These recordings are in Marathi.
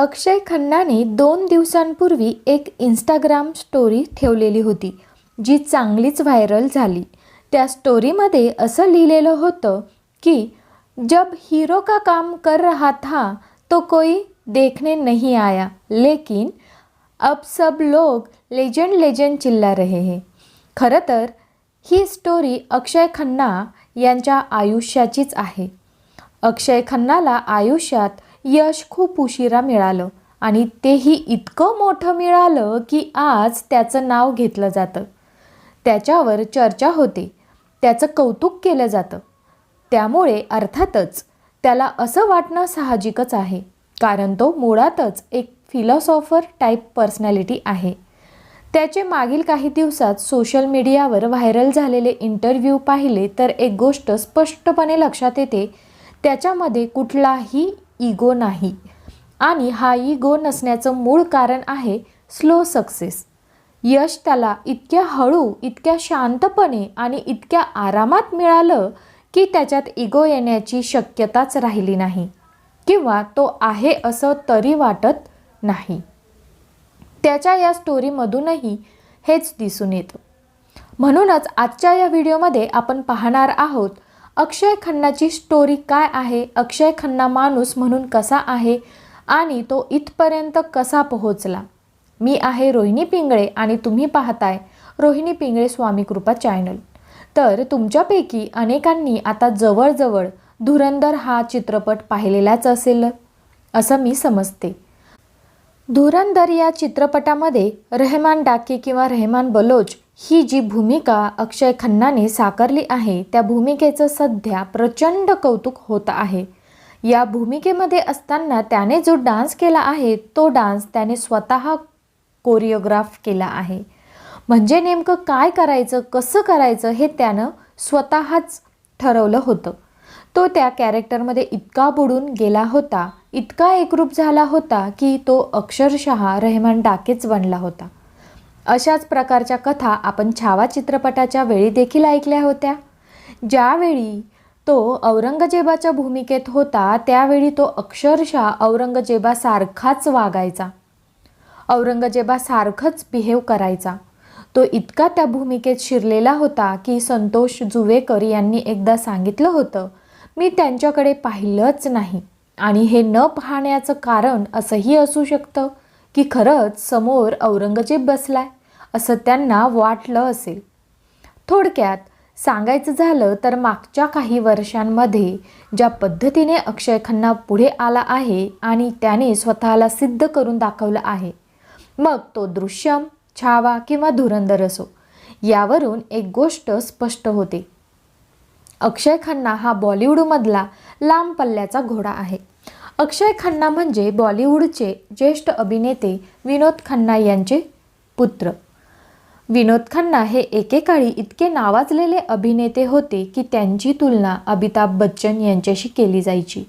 अक्षय खन्नाने 2 दिवसांपूर्वी एक इंस्टाग्राम स्टोरी ठेवलेली होती, जी चांगलीच व्हायरल झाली. त्या स्टोरीमध्ये असं लिहिलेलं होतं की जब हीरो का काम कर रहा था तो कोई देखने नहीं आया, लेकिन अब सब लोग लेजेंड लेजेंड चिल्ला रहे हैं. खरं तर ही स्टोरी अक्षय खन्ना यांच्या आयुष्याचीच आहे. अक्षय खन्नाला आयुष्यात यश खूप उशिरा मिळालं आणि तेही इतकं मोठं मिळालं की आज त्याचं नाव घेतलं जातं, त्याच्यावर चर्चा होते, त्याचं कौतुक केलं जातं. त्यामुळे अर्थातच त्याला असं वाटणं साहजिकच आहे, कारण तो मुळातच एक फिलॉसॉफर टाईप पर्सनॅलिटी आहे. त्याचे मागील काही दिवसात सोशल मीडियावर व्हायरल झालेले इंटरव्ह्यू पाहिले तर एक गोष्ट स्पष्टपणे लक्षात येते, त्याच्यामध्ये कुठलाही इगो नाही आणि हा इगो नसण्याचं मूळ कारण आहे स्लो सक्सेस. यश त्याला इतक्या हळू, इतक्या शांतपणे आणि इतक्या आरामात मिळालं की त्याच्यात इगो येण्याची शक्यताच राहिली नाही, किंवा तो आहे असं तरी वाटत नाही. त्याच्या या स्टोरीमधूनही हेच दिसून येतं. म्हणूनच आजच्या या व्हिडिओमध्ये आपण पाहणार आहोत अक्षय खन्नाची स्टोरी काय आहे, अक्षय खन्ना माणूस म्हणून कसा आहे आणि तो इथपर्यंत कसा पोहोचला. मी आहे रोहिणी पिंगळे आणि तुम्ही पाहताय रोहिणी पिंगळे स्वामी कृपा चॅनल. तर तुमच्यापैकी अनेकांनी आता जवळजवळ धुरंधर हा चित्रपट पाहिलेलाच असेल असं मी समजते. धुरंधर या चित्रपटामध्ये रहमान डाके किंवा रहमान बलोच ही जी भूमिका अक्षय खन्नाने साकारली आहे, त्या भूमिकेचं सध्या प्रचंड कौतुक होत आहे. या भूमिकेमध्ये असताना त्याने जो डान्स केला आहे, तो डान्स त्याने स्वतः कोरिओग्राफ केला आहे. म्हणजे नेमकं काय करायचं, कसं करायचं हे त्यानं स्वतःच ठरवलं होतं. तो त्या कॅरेक्टरमध्ये इतका बुडून गेला होता, इतका एकरूप झाला होता की तो अक्षरशः रहमान डाकेच बनला होता. अशाच प्रकारच्या कथा आपण छावा चित्रपटाच्या वेळी देखील ऐकल्या होत्या. ज्यावेळी तो औरंगजेबाच्या भूमिकेत होता, त्यावेळी तो अक्षरशः औरंगजेबासारखाच वागायचा, औरंगजेबासारखंच बिहेव करायचा. तो इतका त्या भूमिकेत शिरलेला होता की संतोष जुवेकर यांनी एकदा सांगितलं होतं, मी त्यांच्याकडे पाहिलंच नाही आणि हे न पाहण्याचं कारण असंही असू शकतं की खरंच समोर औरंगजेब बसलाय असं त्यांना वाटलं असेल. थोडक्यात सांगायचं झालं तर मागच्या काही वर्षांमध्ये ज्या पद्धतीने अक्षय खन्ना पुढे आला आहे आणि त्याने स्वतःला सिद्ध करून दाखवलं आहे, मग तो दृश्यम, छावा किंवा धुरंधर असो, यावरून एक गोष्ट स्पष्ट होते, अक्षय खन्ना हा बॉलिवूडमधला लांब पल्ल्याचा घोडा आहे. अक्षय खन्ना म्हणजे बॉलिवूडचे ज्येष्ठ अभिनेते विनोद खन्ना यांचे पुत्र. विनोद खन्ना हे एकेकाळी इतके नावाजलेले अभिनेते होते की त्यांची तुलना अमिताभ बच्चन यांच्याशी केली जायची.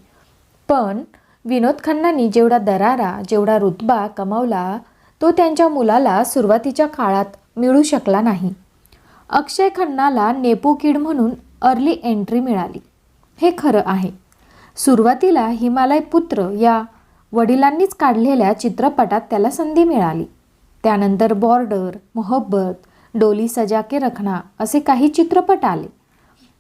पण विनोद खन्नांनी जेवढा दरारा, जेवढा रुतबा कमावला, तो त्यांच्या मुलाला सुरुवातीच्या काळात मिळू शकला नाही. अक्षय खन्नाला नेपो किड म्हणून अर्ली एंट्री मिळाली, हे खरं आहे. सुरुवातीला हिमालय पुत्र या वडिलांनीच काढलेल्या चित्रपटात त्याला संधी मिळाली. त्यानंतर बॉर्डर, मोहब्बत, डोली सजा के रखना असे काही चित्रपट आले.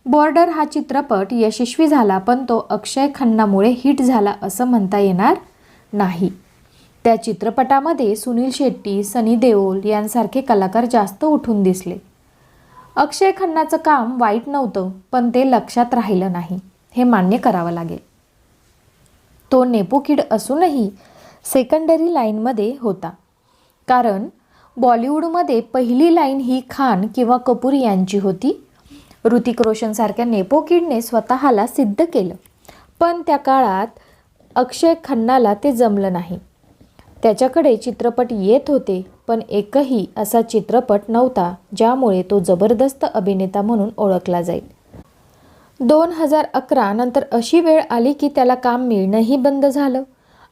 बॉर्डर हा चित्रपट यशस्वी झाला, पण तो अक्षय खन्नामुळे हिट झाला असं म्हणता येणार नाही. त्या चित्रपटामध्ये सुनील शेट्टी, सनी देओल यांसारखे कलाकार जास्त उठून दिसले. अक्षय खन्नाचं काम वाईट नव्हतं, पण ते लक्षात राहिलं नाही, हे मान्य करावं लागेल. तो नेपो किड असूनही सेकंडरी लाईनमध्ये होता, कारण बॉलिवूडमध्ये पहिली लाईन ही खान किंवा कपूर यांची होती. ऋतिक रोशनसारख्या नेपो किडने स्वतःला सिद्ध केलं, पण त्या काळात अक्षय खन्नाला ते जमलं नाही. त्याच्याकडे चित्रपट येत होते, पण एकही असा चित्रपट नव्हता ज्यामुळे तो जबरदस्त अभिनेता म्हणून ओळखला जाईल. 2011 नंतर अशी वेळ आली की त्याला काम मिळणंही बंद झालं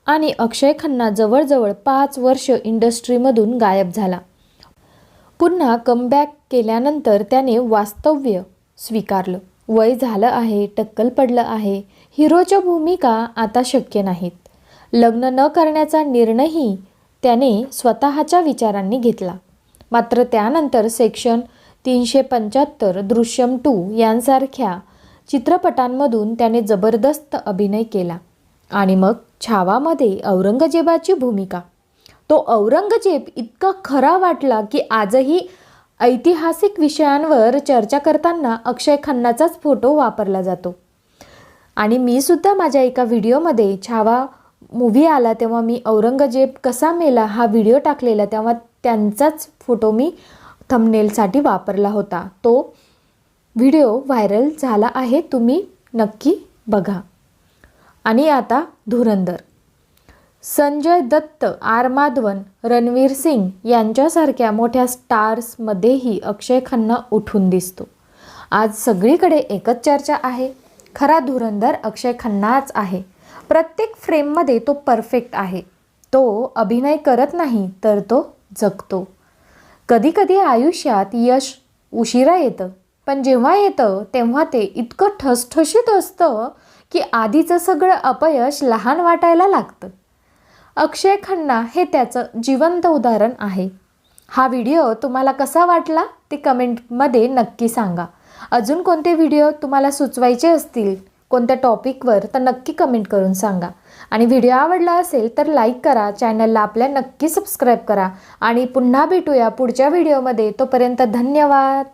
आणि अक्षय खन्ना जवळजवळ 5 वर्ष इंडस्ट्रीमधून गायब झाला. पुन्हा कमबॅक केल्यानंतर त्याने वास्तव्य स्वीकारलं. वय झालं आहे, टक्कल पडलं आहे, हिरोच्या भूमिका आता शक्य नाहीत. लग्न न करण्याचा निर्णयही त्याने स्वतःच्या विचारांनी घेतला. मात्र त्यानंतर सेक्शन 375, दृश्यम 2 यांसारख्या चित्रपटांमधून त्याने जबरदस्त अभिनय केला. आणि मग छावामध्ये औरंगजेबाची भूमिका. तो औरंगजेब इतका खरा वाटला की आजही ऐतिहासिक विषयांवर चर्चा करताना अक्षय खन्नाचाच फोटो वापरला जातो. आणि मी सुद्धा माझ्या एका व्हिडिओमध्ये छावा मूव्ही आला तेव्हा मी औरंगजेब कसा मेला हा व्हिडिओ टाकलेला, तेव्हा त्यांचाच फोटो मी थंबनेलसाठी वापरला होता. तो व्हिडिओ व्हायरल झाला आहे, तुम्ही नक्की बघा. आणि आता धुरंधर. संजय दत्त, आर माधवन, रणवीर सिंग यांच्यासारख्या मोठ्या स्टार्समध्येही अक्षय खन्ना उठून दिसतो. आज सगळीकडे एकच चर्चा आहे, खरा धुरंधर अक्षय खन्नाच आहे. प्रत्येक फ्रेममध्ये तो परफेक्ट आहे. तो अभिनय करत नाही तर तो जगतो. कधीकधी आयुष्यात यश उशिरा येतं, पण जेव्हा येतं तेव्हा ते इतकं ठसठशीत असतं की आधीचं सगळं अपयश लहान वाटायला लागतं. अक्षय खन्ना हे त्याचं जिवंत उदाहरण आहे. हा व्हिडिओ तुम्हाला कसा वाटला ते कमेंटमध्ये नक्की सांगा. अजून कोणते व्हिडिओ तुम्हाला सुचवायचे असतील कोणत्या टॉपिकवर तर नक्की कमेंट करून सांगा. आणि व्हिडिओ आवडला असेल तर लाईक करा, चॅनलला आपल्या नक्की सबस्क्राईब करा. आणि पुन्हा भेटूया पुढच्या व्हिडिओमध्ये. तोपर्यंत धन्यवाद.